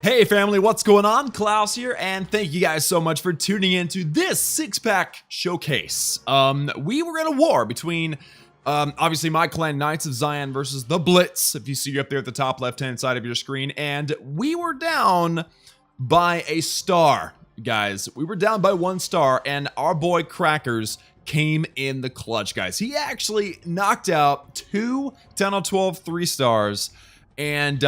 Hey family, what's going on? Klaus here, and thank you guys so much for tuning in to this six-pack showcase. We were in a war between, obviously my clan Knights of Zion versus the Blitz, if you see up there at the top left-hand side of your screen, and we were down by a star, guys. We were down by 1 star, and our boy Crackers came in the clutch, guys. He actually knocked out 2 10 out of 12 3-stars. And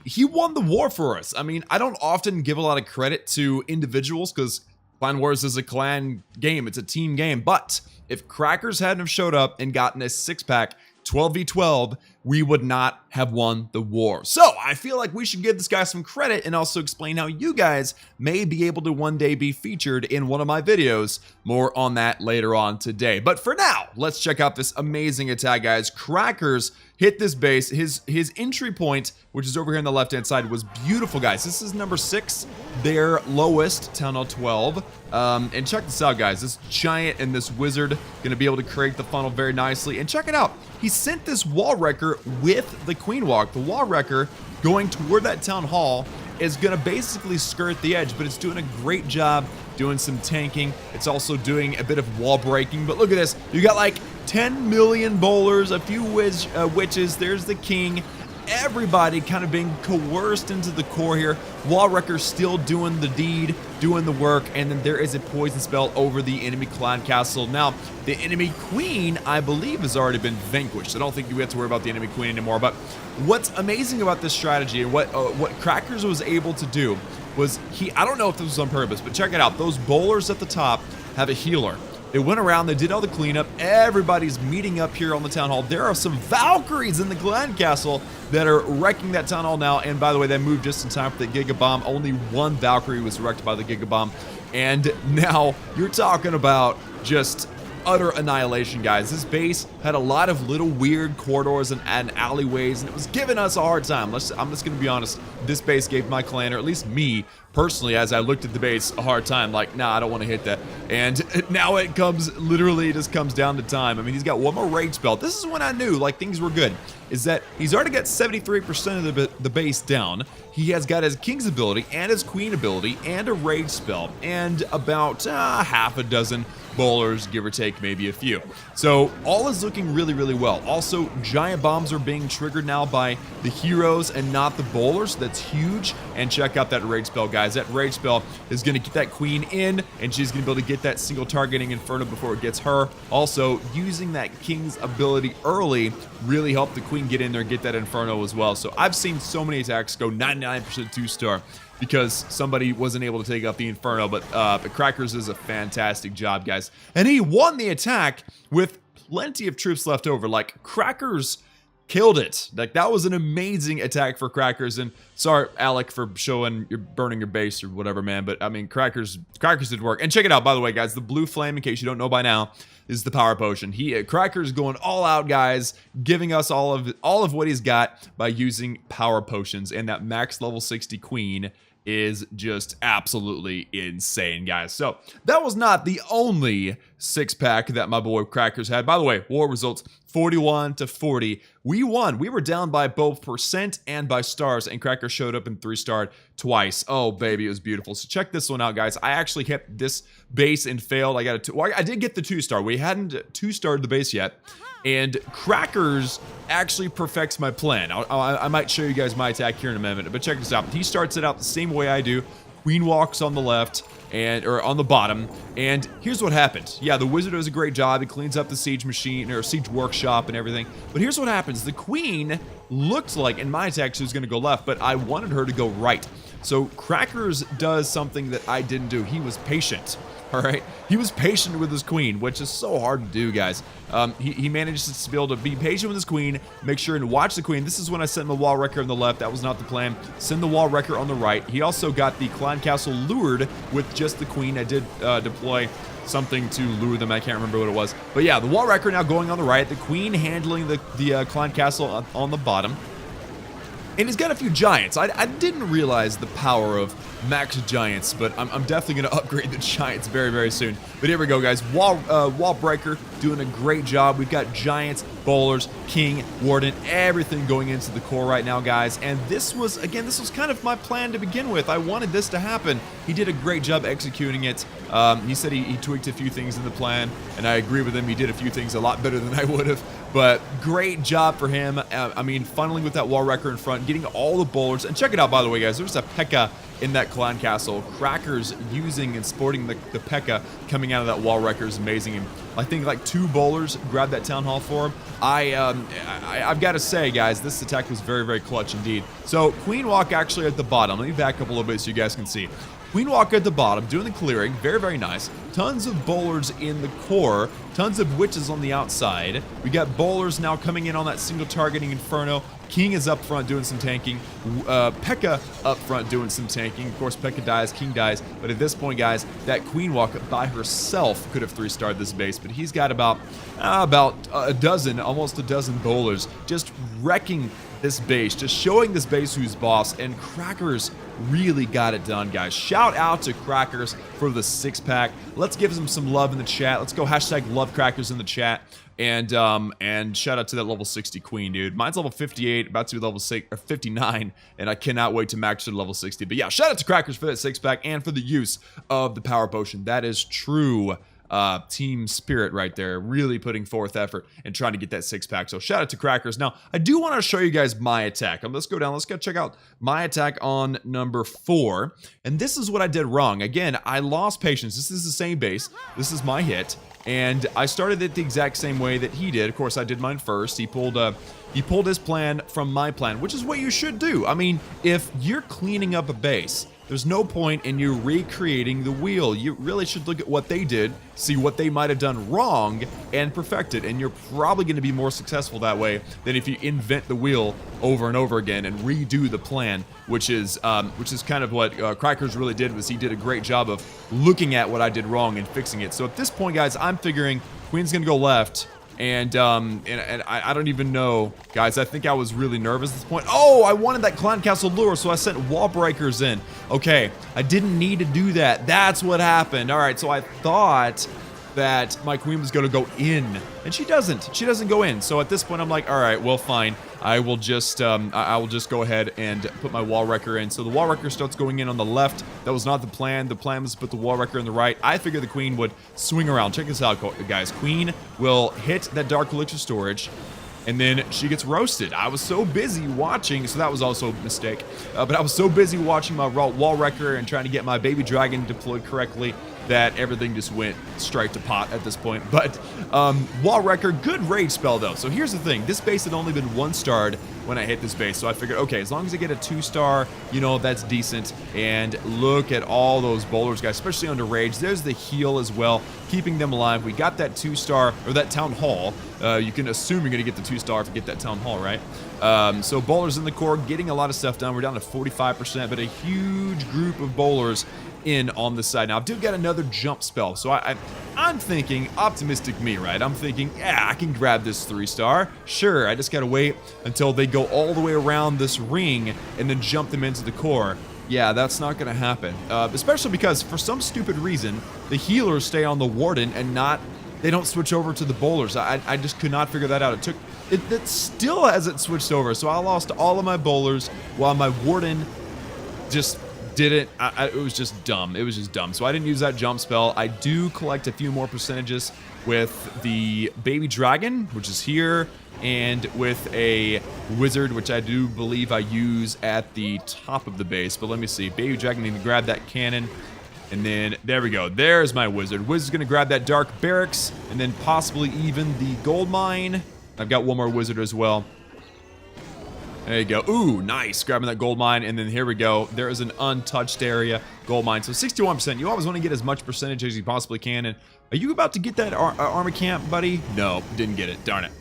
he won the war for us. I mean, I don't often give a lot of credit to individuals because Clan Wars is a clan game. It's a team game. But if Crackers hadn't have showed up and gotten a 6-pack 12v12, we would not have won the war. So I feel like we should give this guy some credit and also explain how you guys may be able to one day be featured in one of my videos. More on that later on today. But for now, let's check out this amazing attack, guys. Crackers hit this base. His entry point, which is over here on the left-hand side, was beautiful, guys. This is number 6, their lowest, 10 out of 12. And check this out, guys. This giant and this wizard gonna be able to create the funnel very nicely. And check it out. He sent this wall wrecker with the queen walk. The wall wrecker going toward that town hall is gonna basically skirt the edge, but it's doing a great job doing some tanking. It's also doing a bit of wall breaking. But look at this. You got like 10 million bowlers, a few witches, there's the king. Everybody kind of being coerced into the core here. Wall Wrecker still doing the deed, doing the work, and then there is a poison spell over the enemy clan castle. Now, the enemy queen, I believe, has already been vanquished. I don't think we have to worry about the enemy queen anymore. But what's amazing about this strategy and what Crackers was able to do was I don't know if this was on purpose, but check it out. Those bowlers at the top have a healer. They went around, they did all the cleanup. Everybody's meeting up here on the town hall. There are some Valkyries in the clan castle that are wrecking that town hall now. And by the way, they moved just in time for the Giga Bomb. Only 1 Valkyrie was wrecked by the Giga Bomb. And now you're talking about just utter annihilation, guys. This base had a lot of little weird corridors and alleyways, and it was giving us a hard time. I'm just gonna be honest. This base gave my clan, or at least me personally, as I looked at the base, a hard time. Like, nah, I don't want to hit that. And now it comes, literally, it just comes down to time. I mean, he's got 1 more rage spell. This is when I knew, like, things were good. Is that he's already got 73% of the base down. He has got his king's ability and his queen ability and a rage spell and about half a dozen bowlers, give or take maybe a few. So all is looking really, really well. Also, giant bombs are being triggered now by the heroes and not the bowlers. That's huge. And check out that rage spell, guys. That rage spell is going to get that queen in, and she's going to be able to get that single targeting inferno before it gets her. Also, using that king's ability early really helped the queen get in there and get that inferno as well. So I've seen so many attacks go 99% 2-star because somebody wasn't able to take out the inferno. But Crackers does a fantastic job, guys. And he won the attack with plenty of troops left over. Like, Crackers killed it. Like, that was an amazing attack for Crackers. And sorry, Alec, for showing you're burning your base or whatever, man. But I mean, Crackers did work. And check it out, by the way, guys. The blue flame, in case you don't know by now, is the power potion. Crackers going all out, guys, giving us all of what he's got by using power potions. And that max level 60 queen is just absolutely insane, guys. So that was not the only 6-pack that my boy Crackers had. By the way, war results 41-40. We won. We were down by both percent and by stars, and Cracker showed up and 3-starred twice. Oh baby, it was beautiful. So check this one out, guys. I actually hit this base and failed. I got a 2. Well, I did get the 2-star. We hadn't 2-starred the base yet. And Crackers actually perfects my plan. I might show you guys my attack here in a minute, but check this out. He starts it out the same way I do. Queen walks on the left, or on the bottom, and here's what happens. Yeah, the wizard does a great job. He cleans up the siege machine, or siege workshop and everything. But here's what happens. The queen looked like, in my attack, she was going to go left, but I wanted her to go right. So Crackers does something that I didn't do. He was patient. All right, he was patient with his queen, which is so hard to do, guys. He managed to be able to be patient with his queen, make sure and watch the queen. This is when I sent the wall wrecker on the left. That was not the plan. Send the wall wrecker on the right. He also got the clan castle lured with just the queen. I did deploy something to lure them. I can't remember what it was. But yeah, the wall wrecker now going on the right. The queen handling the clan castle on the bottom. And he's got a few giants. I didn't realize the power of max giants, but I'm definitely going to upgrade the giants very, very soon. But here we go, guys. Wall breaker doing a great job. We've got giants, bowlers, king, warden, everything going into the core right now, guys. And this was, again, this was kind of my plan to begin with. I wanted this to happen. He did a great job executing it. He said he tweaked a few things in the plan, and I agree with him. He did a few things a lot better than I would have. But great job for him. I mean, funneling with that wall wrecker in front, getting all the bowlers. And check it out, by the way, guys. There's a P.E.K.K.A. in that clan castle. Crackers using and sporting the P.E.K.K.A. coming out of that wall wrecker is amazing. And I think like 2 bowlers grabbed that town hall for him. I've got to say, guys, this attack was very, very clutch indeed. So Queen Walk actually at the bottom. Let me back up a little bit so you guys can see. Queen Walk at the bottom, doing the clearing, very, very nice. Tons of bowlers in the core, tons of witches on the outside. We got bowlers now coming in on that single targeting Inferno. King is up front doing some tanking. P.E.K.K.A. up front doing some tanking. Of course, P.E.K.K.A. dies, King dies. But at this point, guys, that Queen Walk by herself could have 3-starred this base. But he's got about a dozen, almost a dozen bowlers just wrecking this base, just showing this base who's boss. And Crackers really got it done, guys. Shout out to Crackers for the 6-pack. Let's give them some love in the chat. Let's go hashtag love Crackers in the chat. And shout out to that level 60 queen, dude. Mine's level 58, about to be level 59, and I cannot wait to max to level 60. But yeah, shout out to Crackers for that 6-pack and for the use of the power potion. That is true team spirit right there, really putting forth effort and trying to get that 6-pack. So shout out to Crackers. Now, I do want to show you guys my attack. Let's go down. Let's go check out my attack on number 4. And this is what I did wrong. Again, I lost patience. This is the same base. This is my hit. And I started it the exact same way that he did. Of course, I did mine first. He pulled his plan from my plan, which is what you should do. I mean, if you're cleaning up a base, there's no point in you recreating the wheel. You really should look at what they did, see what they might have done wrong, and perfect it. And you're probably going to be more successful that way than if you invent the wheel over and over again and redo the plan, which is kind of what Crackers really did. Was he did a great job of looking at what I did wrong and fixing it. So at this point, guys, I'm figuring Queen's going to go left. And I don't even know, guys. I think I was really nervous at this point. Oh, I wanted that clan castle lure, so I sent wall breakers in. Okay, I didn't need to do that. That's what happened. All right, so I thought that my queen was going to go in, and she doesn't. She doesn't go in. So at this point, I'm like, all right, well, fine. I will just go ahead and put my wall wrecker in. So the wall wrecker starts going in on the left. That was not the plan. The plan was to put the wall wrecker in the right. I figured the queen would swing around. Check this out, guys. Queen will hit that dark elixir storage, and then she gets roasted. I was so busy watching, so that was also a mistake. But I was so busy watching my wall wrecker and trying to get my baby dragon deployed correctly that everything just went straight to pot at this point. But wall wrecker, good rage spell though. So here's the thing, this base had only been 1-starred when I hit this base, so I figured, okay, as long as I get a 2-star, you know, that's decent. And look at all those bowlers, guys, especially under rage. There's the heal as well, keeping them alive. We got that 2-star, or that town hall. You can assume you're gonna get the 2-star if you get that town hall, right? So bowlers in the core, getting a lot of stuff done. We're down to 45%, but a huge group of bowlers in on the side. Now, I do get another jump spell, so I'm thinking, optimistic me, right? I'm thinking, yeah, I can grab this 3-star. Sure, I just gotta wait until they go all the way around this ring and then jump them into the core. Yeah, that's not gonna happen. Especially because, for some stupid reason, the healers stay on the warden and they don't switch over to the bowlers. I just could not figure that out. It still hasn't switched over, so I lost all of my bowlers while my warden just didn't. It was just dumb. It was just dumb. So I didn't use that jump spell. I do collect a few more percentages with the baby dragon, which is here, and with a wizard, which I do believe I use at the top of the base. But let me see. Baby dragon, need to grab that cannon. And then, there we go. There's my wizard. Wizard's gonna grab that dark barracks, and then possibly even the gold mine. I've got one more wizard as well. There you go. Ooh, nice. Grabbing that gold mine, and then here we go. There is an untouched area. Gold mine. So 61%. You always want to get as much percentage as you possibly can. And are you about to get that armor camp, buddy? No, didn't get it. Darn it.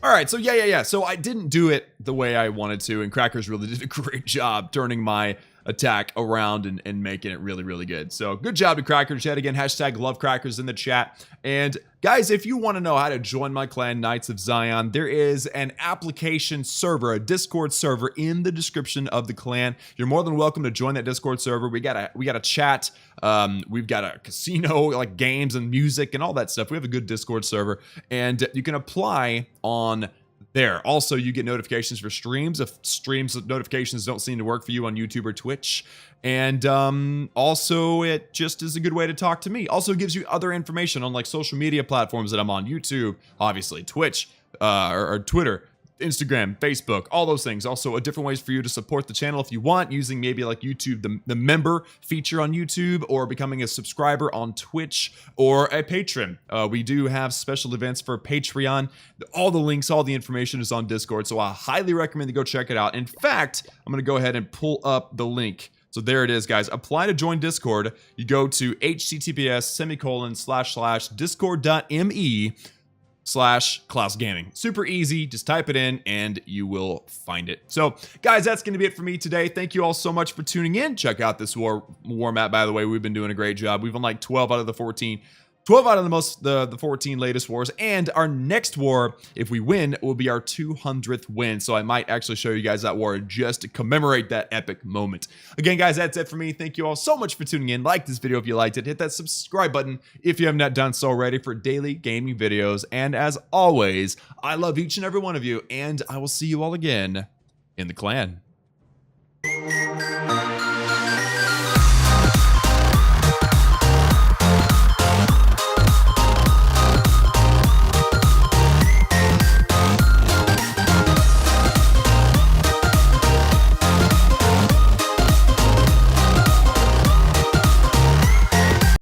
All right, so yeah. So I didn't do it the way I wanted to, and Crackers really did a great job turning my attack around and making it really, really good. So good job to Cracker Chat. Again, hashtag love crackers in the chat. And guys, if you want to know how to join my clan, Knights of Zion, there is an application server, a Discord server in the description of the clan. You're more than welcome to join that Discord server. We got a chat. We've got a casino, like games and music and all that stuff. We have a good Discord server, and you can apply on there. Also, you get notifications for streams if notifications don't seem to work for you on YouTube or Twitch. And also, it just is a good way to talk to me. Also gives you other information on like social media platforms that I'm on: YouTube, obviously, Twitch, or Twitter, Instagram, Facebook, all those things. Also, a different ways for you to support the channel if you want, using maybe like YouTube, the member feature on YouTube, or becoming a subscriber on Twitch, or a patron. We do have special events for Patreon. All the links, all the information is on Discord, so I highly recommend you go check it out. In fact, I'm going to go ahead and pull up the link. So there it is, guys. Apply to join Discord. You go to https://discord.me/Klaus Gaming. Super easy. Just type it in and you will find it. So, guys, that's going to be it for me today. Thank you all so much for tuning in. Check out this war map, by the way. We've been doing a great job. We've won like 12 out of the 14. 12 out of the 14 latest wars, and our next war, if we win, will be our 200th win. So I might actually show you guys that war just to commemorate that epic moment. Again, guys, that's it for me. Thank you all so much for tuning in. Like this video if you liked it. Hit that subscribe button if you have not done so already for daily gaming videos. And as always, I love each and every one of you, and I will see you all again in the clan.